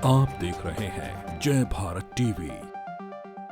आप देख रहे हैं जय भारत टीवी।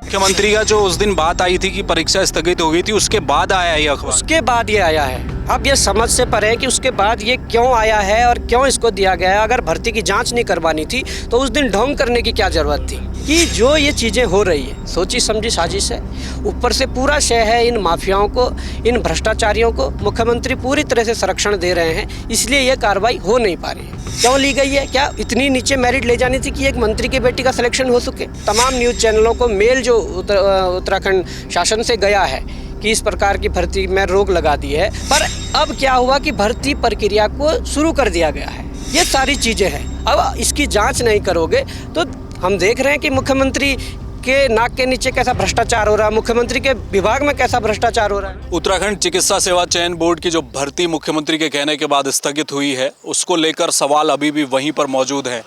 मुख्यमंत्री का जो उस दिन बात आई थी कि परीक्षा स्थगित हो गई थी, उसके बाद आया ये अखबार। उसके बाद ये आया है। अब ये समझ से परे है कि उसके बाद ये क्यों आया है और क्यों इसको दिया गया है। अगर भर्ती की जांच नहीं करवानी थी तो उस दिन ढोंग करने की क्या जरूरत थी। कि जो ये चीज़ें हो रही है सोची समझी साजिश है। ऊपर से पूरा शय है इन माफियाओं को, इन भ्रष्टाचारियों को मुख्यमंत्री पूरी तरह से संरक्षण दे रहे हैं, इसलिए ये कार्रवाई हो नहीं पा रही है। क्यों ली गई है? क्या इतनी नीचे मेरिट ले जानी थी कि एक मंत्री की बेटी का सिलेक्शन हो सके? तमाम न्यूज़ चैनलों को मेल जो उत्तराखंड शासन से गया है कि इस प्रकार की भर्ती में रोक लगा दी है, पर अब क्या हुआ कि भर्ती प्रक्रिया को शुरू कर दिया गया है। ये सारी चीज़ें हैं। अब इसकी जांच नहीं करोगे तो हम देख रहे हैं कि मुख्यमंत्री के नाक के नीचे कैसा भ्रष्टाचार हो रहा है, मुख्यमंत्री के विभाग में कैसा भ्रष्टाचार हो रहा है। उत्तराखंड चिकित्सा सेवा चयन बोर्ड की जो भर्ती मुख्यमंत्री के कहने के बाद स्थगित हुई है, उसको लेकर सवाल अभी भी वहीं पर मौजूद है।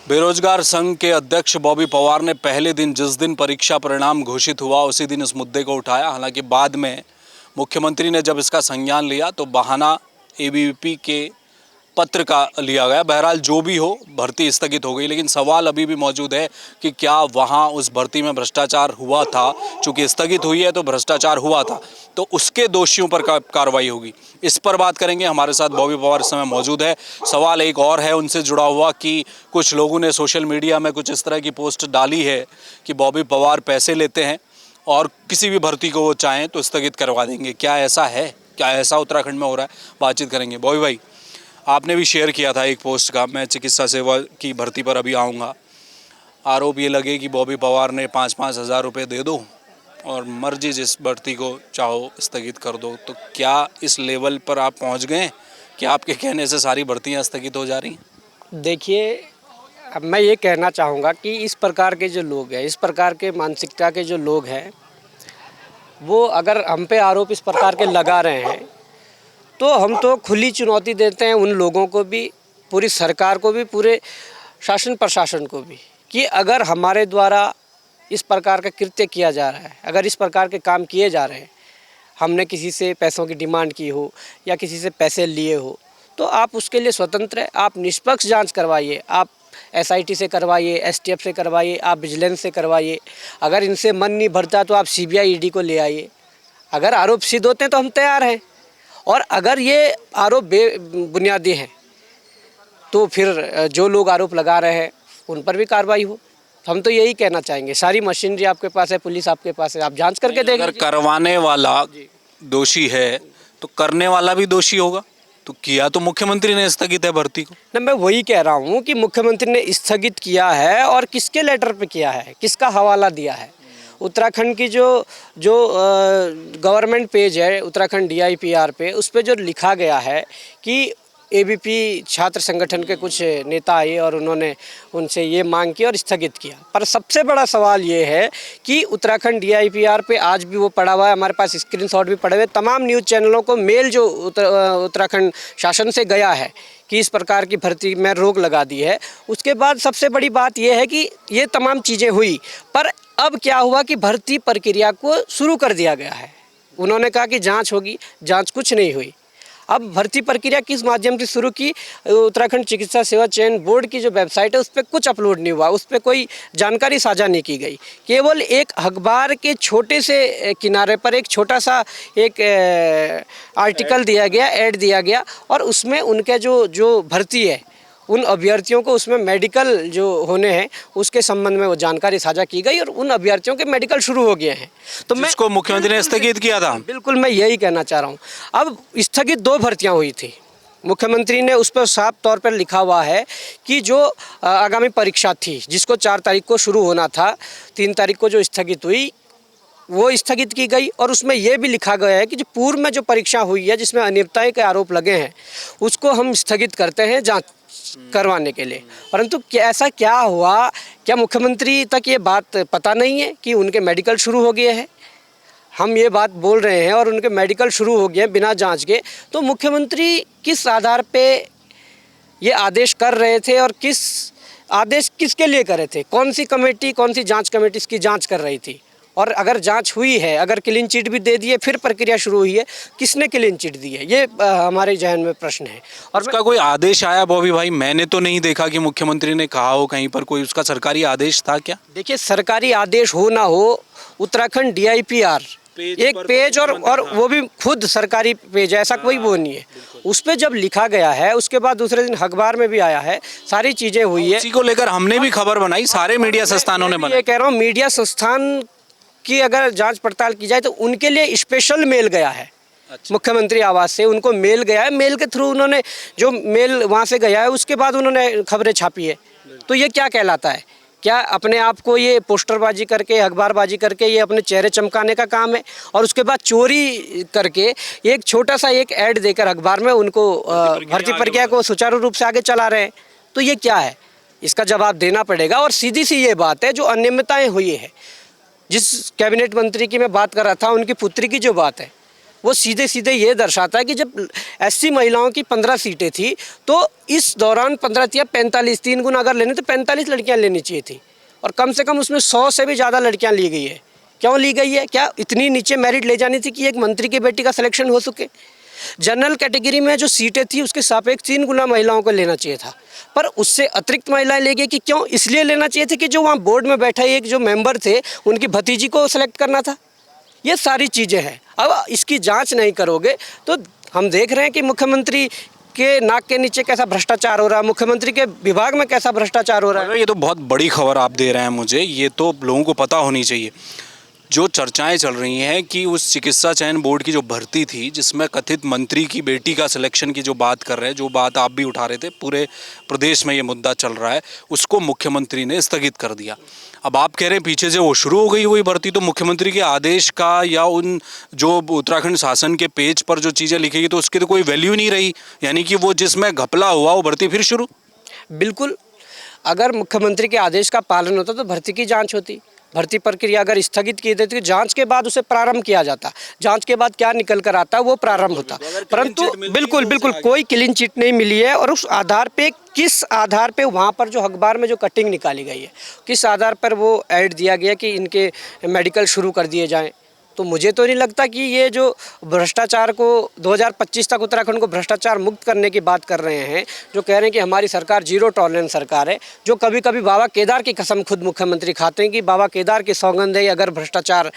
बेरोजगार संघ के अध्यक्ष बॉबी पवार ने पहले दिन, जिस दिन परीक्षा परिणाम घोषित हुआ, उसी दिन इस मुद्दे को उठाया। हालांकि बाद में मुख्यमंत्री ने जब इसका संज्ञान लिया तो बहाना एबीवीपी के पत्र का लिया गया। बहरहाल जो भी हो, भर्ती स्थगित हो गई, लेकिन सवाल अभी भी मौजूद है कि क्या वहां उस भर्ती में भ्रष्टाचार हुआ था। चूँकि स्थगित हुई है तो भ्रष्टाचार हुआ था, तो उसके दोषियों पर कार्रवाई होगी। इस पर बात करेंगे। हमारे साथ बॉबी पवार इस समय मौजूद है। सवाल एक और है उनसे जुड़ा हुआ कि कुछ लोगों ने सोशल मीडिया में कुछ इस तरह की पोस्ट डाली है कि बॉबी पवार पैसे लेते हैं और किसी भी भर्ती को वो चाहें तो स्थगित करवा देंगे। क्या ऐसा है? क्या ऐसा उत्तराखंड में हो रहा है? बातचीत करेंगे। बॉबी भाई, आपने भी शेयर किया था एक पोस्ट का, मैं चिकित्सा सेवा की भर्ती पर अभी आऊँगा। आरोप ये लगे कि बॉबी पवार ने 5-5 हज़ार रुपये दे दो और मर्जी जिस भर्ती को चाहो स्थगित कर दो। तो क्या इस लेवल पर आप पहुंच गए कि आपके कहने से सारी भर्तियां स्थगित हो जा रही हैं? देखिए, अब मैं ये कहना चाहूँगा कि इस प्रकार के जो लोग हैं, इस प्रकार के मानसिकता के जो लोग हैं, वो अगर हम पे आरोप इस प्रकार के लगा रहे हैं तो हम तो खुली चुनौती देते हैं उन लोगों को भी, पूरी सरकार को भी, पूरे शासन प्रशासन को भी, कि अगर हमारे द्वारा इस प्रकार का कृत्य किया जा रहा है, अगर इस प्रकार के काम किए जा रहे हैं, हमने किसी से पैसों की डिमांड की हो या किसी से पैसे लिए हो, तो आप उसके लिए स्वतंत्र है। आप निष्पक्ष जांच करवाइए, आप एसआईटी से करवाइए, एसटीएफ से करवाइए, आप विजिलेंस से करवाइए। अगर इनसे मन नहीं भरता तो आप सीबीआई ईडी को ले आइए। अगर आरोप सिद्ध होते हैं तो हम तैयार हैं, और अगर ये आरोप बेबुनियादी हैं तो फिर जो लोग आरोप लगा रहे हैं उन पर भी कार्रवाई हो। हम तो यही कहना चाहेंगे। सारी मशीनरी आपके पास है, पुलिस आपके पास है, आप जांच करके देखें। अगर करवाने वाला दोषी है तो करने वाला भी दोषी होगा। तो किया तो मुख्यमंत्री ने स्थगित है भर्ती को ना। मैं वही कह रहा हूँ कि मुख्यमंत्री ने स्थगित किया है और किसके लेटर पे किया है, किसका हवाला दिया है। उत्तराखंड की जो गवर्नमेंट पेज है उत्तराखंड DIPR पे, उस पर जो लिखा गया है कि ABP छात्र संगठन के कुछ नेता आए और उन्होंने उनसे ये मांग की और स्थगित किया। पर सबसे बड़ा सवाल ये है कि उत्तराखंड DIPR पे आज भी वो पड़ा हुआ है, हमारे पास स्क्रीनशॉट भी पड़े हुए। तमाम न्यूज़ चैनलों को मेल जो उत्तराखंड शासन से गया है कि इस प्रकार की भर्ती में रोक लगा दी है। उसके बाद सबसे बड़ी बात यह है कि ये तमाम चीज़ें हुई, पर अब क्या हुआ कि भर्ती प्रक्रिया को शुरू कर दिया गया है। उन्होंने कहा कि जांच होगी, जांच कुछ नहीं हुई। अब भर्ती प्रक्रिया किस माध्यम से शुरू की? उत्तराखंड चिकित्सा सेवा चयन बोर्ड की जो वेबसाइट है उस पर कुछ अपलोड नहीं हुआ, उस पर कोई जानकारी साझा नहीं की गई। केवल एक अखबार के छोटे से किनारे पर एक छोटा सा एक आर्टिकल दिया गया, ऐड दिया गया, और उसमें उनके जो भर्ती है उन अभ्यर्थियों को उसमें मेडिकल जो होने हैं उसके संबंध में वो जानकारी साझा की गई और उन अभ्यर्थियों के मेडिकल शुरू हो गए हैं। तो मैं जिसको मुख्यमंत्री ने स्थगित किया था, बिल्कुल मैं यही कहना चाह रहा हूँ। अब स्थगित 2 भर्तियाँ हुई थी। मुख्यमंत्री ने उस पर साफ तौर पर लिखा हुआ है कि जो आगामी परीक्षा थी जिसको 4 तारीख को शुरू होना था, 3 तारीख को जो स्थगित हुई वो स्थगित की गई। और उसमें यह भी लिखा गया है कि जो पूर्व में जो परीक्षा हुई है जिसमें अनियमितता के आरोप लगे हैं उसको हम स्थगित करते हैं जांच करवाने के लिए। परंतु ऐसा क्या हुआ? क्या मुख्यमंत्री तक ये बात पता नहीं है कि उनके मेडिकल शुरू हो गए हैं? हम ये बात बोल रहे हैं और उनके मेडिकल शुरू हो गए हैं बिना जांच के। तो मुख्यमंत्री किस आधार पे ये आदेश कर रहे थे और किस आदेश किसके लिए कर रहे थे? कौन सी कमेटी, कौन सी जांच कमेटी इसकी जांच कर रही थी? और अगर जांच हुई है, अगर क्लीन चिट भी दे दिए, फिर प्रक्रिया शुरू हुई है, किसने क्लीन चिट दी है, ये हमारे जहन में प्रश्न है। और उसका कोई आदेश आया बॉबी भाई? मैंने तो नहीं देखा कि मुख्यमंत्री ने कहा हो कहीं पर, कोई उसका सरकारी आदेश था क्या? देखिए, सरकारी आदेश हो ना हो, उत्तराखंड DIPR एक पेज और वो भी खुद सरकारी पेज है, ऐसा कोई वो नहीं है, उस पर जब लिखा गया है, उसके बाद दूसरे दिन अखबार में भी आया है, सारी चीज़ें हुई है। इसी को लेकर हमने भी खबर बनाई, सारे मीडिया संस्थानों ने बनाई। ये कह रहा हूँ, मीडिया संस्थान की अगर जांच पड़ताल की जाए तो उनके लिए स्पेशल मेल गया है। अच्छा। मुख्यमंत्री आवास से उनको मेल गया है, मेल के थ्रू उन्होंने जो मेल वहाँ से गया है उसके बाद उन्होंने खबरें छापी है। तो ये क्या कहलाता है? क्या अपने आप को ये पोस्टरबाजी करके, अखबारबाजी करके ये अपने चेहरे चमकाने का काम है, और उसके बाद चोरी करके एक छोटा सा एक ऐड देकर अखबार में उनको भर्ती प्रक्रिया को सुचारू रूप से आगे चला रहे हैं? तो ये क्या है? इसका जवाब देना पड़ेगा। और सीधी सी ये बात है, जो अनियमितताएँ हुई है, जिस कैबिनेट मंत्री की मैं बात कर रहा था, उनकी पुत्री की जो बात है, वो सीधे सीधे ये दर्शाता है कि जब SC महिलाओं की 15 सीटें थी तो इस दौरान 15 या 45, 3 गुना अगर लेने तो 45 लड़कियां लेनी चाहिए थी, और कम से कम उसमें 100 से भी ज़्यादा लड़कियां ली गई है। क्यों ली गई है? क्या इतनी नीचे मेरिट ले जानी थी कि एक मंत्री की बेटी का सिलेक्शन हो सके? जनरल कैटेगरी में जो सीटें थी उसके सापेक्ष 3 गुना महिलाओं को लेना चाहिए था, पर उससे अतिरिक्त महिलाएं ले गई। कि क्यों? इसलिए लेना चाहिए थी कि जो वहाँ बोर्ड में बैठे एक जो मेंबर थे, उनकी भतीजी को सेलेक्ट करना था। ये सारी चीज़ें हैं। अब इसकी जांच नहीं करोगे तो हम देख रहे हैं कि मुख्यमंत्री के नाक के नीचे कैसा भ्रष्टाचार हो रहा है, मुख्यमंत्री के विभाग में कैसा भ्रष्टाचार हो रहा है। ये तो बहुत बड़ी खबर आप दे रहे हैं मुझे, ये तो लोगों को पता होनी चाहिए। जो चर्चाएं चल रही हैं कि उस चिकित्सा चयन बोर्ड की जो भर्ती थी, जिसमें कथित मंत्री की बेटी का सिलेक्शन की जो बात कर रहे हैं, जो बात आप भी उठा रहे थे, पूरे प्रदेश में ये मुद्दा चल रहा है, उसको मुख्यमंत्री ने स्थगित कर दिया। अब आप कह रहे हैं पीछे से वो शुरू हो गई वही भर्ती, तो मुख्यमंत्री के आदेश का या उन जो उत्तराखंड शासन के पेज पर जो चीज़ें लिखेगी तो उसकी तो कोई वैल्यू नहीं रही, यानी कि वो जिसमें घपला हुआ वो भर्ती फिर शुरू। बिल्कुल, अगर मुख्यमंत्री के आदेश का पालन होता तो भर्ती की जांच होती, भर्ती प्रक्रिया अगर स्थगित की देती तो जांच के बाद उसे प्रारंभ किया जाता, जांच के बाद क्या निकल कर आता है वो प्रारंभ होता। परंतु बिल्कुल कोई क्लीन चिट नहीं मिली है, और उस आधार पे, किस आधार पे वहाँ पर जो अखबार में जो कटिंग निकाली गई है, किस आधार पर वो ऐड दिया गया कि इनके मेडिकल शुरू कर दिए जाएँ, तो मुझे तो नहीं लगता कि ये जो भ्रष्टाचार को 2025 तक उत्तराखंड को भ्रष्टाचार मुक्त करने की बात कर रहे हैं, जो कह रहे हैं कि हमारी सरकार जीरो टॉलरेंस सरकार है, जो कभी कभी बाबा केदार की कसम खुद मुख्यमंत्री खाते हैं कि बाबा केदार की सौगंध है, अगर भ्रष्टाचार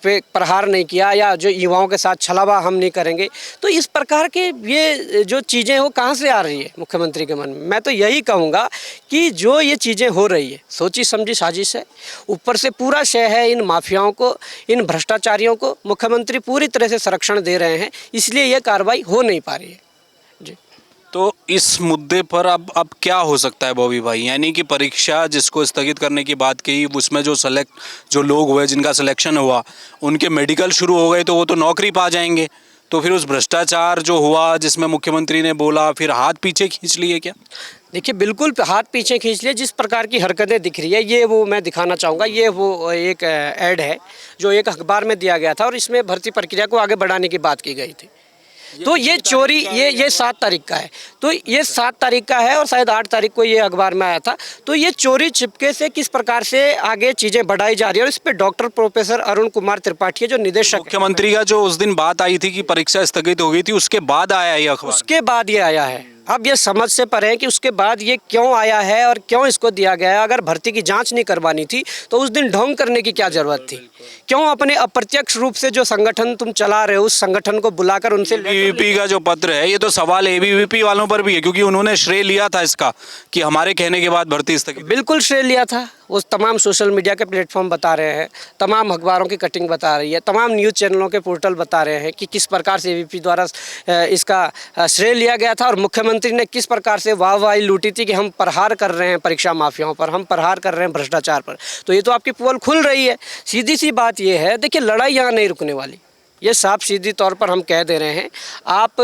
पे प्रहार नहीं किया या जो युवाओं के साथ छलावा हम नहीं करेंगे। तो इस प्रकार के ये जो चीज़ें वो कहाँ से आ रही है मुख्यमंत्री के मन में? मैं तो यही कहूँगा कि जो ये चीज़ें हो रही है सोची समझी साजिश है, ऊपर से पूरा शय है इन माफियाओं को, इन भ्रष्टाचारियों को मुख्यमंत्री पूरी तरह से संरक्षण दे रहे हैं, इसलिए ये कार्रवाई हो नहीं पा रही है जी। तो इस मुद्दे पर अब क्या हो सकता है बॉबी भाई? यानी कि परीक्षा जिसको स्थगित करने की बात कही, उसमें जो लोग हुए जिनका सिलेक्शन हुआ, उनके मेडिकल शुरू हो गए तो वो तो नौकरी पा जाएंगे, तो फिर उस भ्रष्टाचार जो हुआ जिसमें मुख्यमंत्री ने बोला, फिर हाथ पीछे खींच लिए क्या? देखिए, बिल्कुल हाथ पीछे खींच लिए। जिस प्रकार की हरकतें दिख रही है, ये वो मैं दिखाना चाहूँगा, ये वो एक ऐड है जो एक अखबार में दिया गया था, और इसमें भर्ती प्रक्रिया को आगे बढ़ाने की बात की गई थी। तो ये चोरी, ये 7 तारीख का है, तो ये 7 तारीख का है, और शायद 8 तारीख को ये अखबार में आया था। तो ये चोरी छिपके से किस प्रकार से आगे चीज़ें बढ़ाई जा रही है, और इस पे डॉक्टर प्रोफेसर अरुण कुमार त्रिपाठी जो निदेशक, मुख्यमंत्री का जो उस दिन बात आई थी कि परीक्षा स्थगित हो गई थी, उसके बाद आया ये अखबार? उसके बाद ये आया है। अब ये समझ से परे है कि उसके बाद ये क्यों आया है और क्यों इसको दिया गया है। अगर भर्ती की जांच नहीं करवानी थी तो उस दिन ढोंग करने की क्या जरूरत थी? क्यों अपने अप्रत्यक्ष रूप से जो संगठन तुम चला रहे हो उस संगठन को बुलाकर उनसे ABVP का जो पत्र है, ये तो सवाल ABVP वालों पर भी है, क्योंकि उन्होंने श्रेय लिया था इसका कि हमारे कहने के बाद भर्ती स्थगित। बिल्कुल श्रेय लिया था। वो तमाम सोशल मीडिया के प्लेटफॉर्म बता रहे हैं, तमाम अखबारों की कटिंग बता रही है, तमाम न्यूज़ चैनलों के पोर्टल बता रहे हैं कि किस प्रकार से ABVP द्वारा इसका श्रेय लिया गया था, और मुख्यमंत्री ने किस प्रकार से वाहवाही लूटी थी कि हम प्रहार कर रहे हैं परीक्षा माफियाओं पर, हम प्रहार कर रहे हैं भ्रष्टाचार पर। तो ये तो आपकी पोल खुल रही है। सीधी सी बात ये है, देखिए, लड़ाई यहाँ नहीं रुकने वाली, ये साफ सीधी तौर पर हम कह दे रहे हैं। आप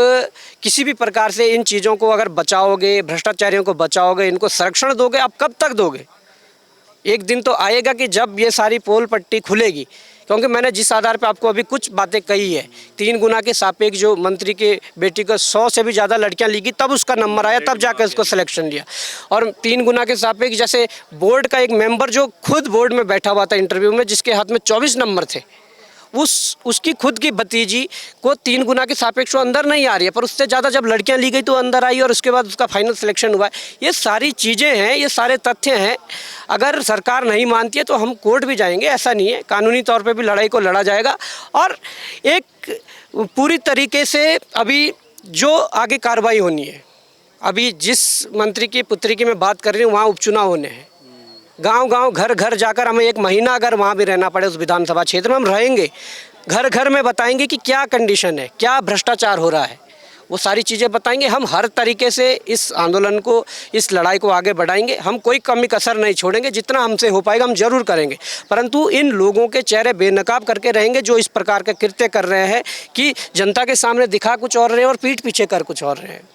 किसी भी प्रकार से इन चीज़ों को अगर बचाओगे, भ्रष्टाचारियों को बचाओगे, इनको संरक्षण दोगे, आप कब तक दोगे? एक दिन तो आएगा कि जब ये सारी पोल पट्टी खुलेगी क्योंकि मैंने जिस आधार पे आपको अभी कुछ बातें कही है, 3 गुना के सापेक्ष जो मंत्री के बेटी को 100 से भी ज़्यादा लड़कियां लिखी, तब उसका नंबर आया, तब जाकर उसको सिलेक्शन लिया। और 3 गुना के सापेक्ष जैसे बोर्ड का एक मेंबर जो खुद बोर्ड में बैठा हुआ था इंटरव्यू में, जिसके हाथ में 24 नंबर थे, उसकी खुद की भतीजी को 3 गुना के सापेक्ष वो अंदर नहीं आ रही है, पर उससे ज़्यादा जब लड़कियां ली गई तो अंदर आई और उसके बाद उसका फाइनल सिलेक्शन हुआ है। ये सारी चीज़ें हैं, ये सारे तथ्य हैं। अगर सरकार नहीं मानती है तो हम कोर्ट भी जाएंगे, ऐसा नहीं है, कानूनी तौर पे भी लड़ाई को लड़ा जाएगा। और एक पूरी तरीके से अभी जो आगे कार्रवाई होनी है, अभी जिस मंत्री की पुत्री की मैं बात कर रही हूँ, वहाँ उपचुनाव होने हैं। गांव-गांव, घर-घर जाकर हमें 1 महीना अगर वहाँ भी रहना पड़े उस विधानसभा क्षेत्र में, हम रहेंगे। घर-घर में बताएंगे कि क्या कंडीशन है, क्या भ्रष्टाचार हो रहा है, वो सारी चीज़ें बताएंगे। हम हर तरीके से इस आंदोलन को, इस लड़ाई को आगे बढ़ाएंगे। हम कोई कमी कसर नहीं छोड़ेंगे, जितना हमसे हो पाएगा हम जरूर करेंगे। परंतु इन लोगों के चेहरे बेनकाब करके रहेंगे जो इस प्रकार के कृत्य कर रहे हैं कि जनता के सामने दिखा कुछ और रहे हैं और पीठ पीछे कर कुछ और रहे हैं।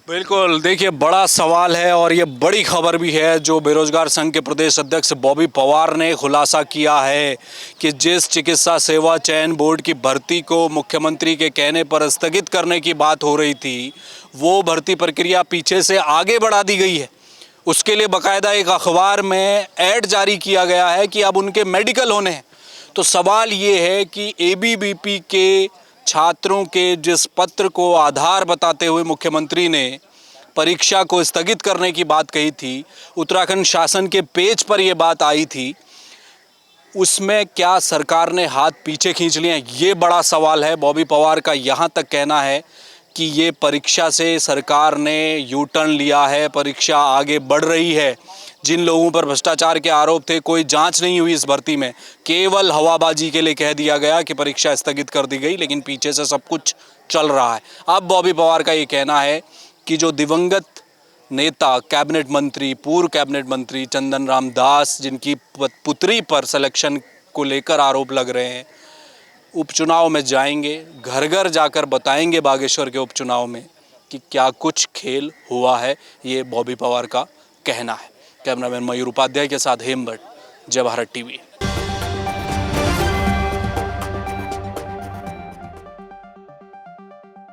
बिल्कुल, देखिए बड़ा सवाल है और ये बड़ी खबर भी है जो बेरोजगार संघ के प्रदेश अध्यक्ष बॉबी पवार ने खुलासा किया है कि जिस चिकित्सा सेवा चयन बोर्ड की भर्ती को मुख्यमंत्री के कहने पर स्थगित करने की बात हो रही थी, वो भर्ती प्रक्रिया पीछे से आगे बढ़ा दी गई है। उसके लिए बाकायदा एक अखबार में ऐड जारी किया गया है कि अब उनके मेडिकल होने हैं। तो सवाल ये है कि एबीवीपी के छात्रों के जिस पत्र को आधार बताते हुए मुख्यमंत्री ने परीक्षा को स्थगित करने की बात कही थी, उत्तराखंड शासन के पेज पर यह बात आई थी, उसमें क्या सरकार ने हाथ पीछे खींच लिए? ये बड़ा सवाल है। बॉबी पवार का यहाँ तक कहना है कि ये परीक्षा से सरकार ने यू टर्न लिया है, परीक्षा आगे बढ़ रही है। जिन लोगों पर भ्रष्टाचार के आरोप थे, कोई जांच नहीं हुई इस भर्ती में, केवल हवाबाजी के लिए कह दिया गया कि परीक्षा स्थगित कर दी गई, लेकिन पीछे से सब कुछ चल रहा है। अब बॉबी पवार का ये कहना है कि जो दिवंगत नेता, कैबिनेट मंत्री, पूर्व कैबिनेट मंत्री चंदन राम दास, जिनकी पुत्री पर सिलेक्शन को लेकर आरोप लग रहे हैं, उपचुनाव में जाएंगे, घर घर जाकर बताएंगे बागेश्वर के उपचुनाव में कि क्या कुछ खेल हुआ है। ये बॉबी पवार का कहना है। कैमरामैन मयूर उपाध्याय के साथ हेमभट्ट, जय भारत टीवी।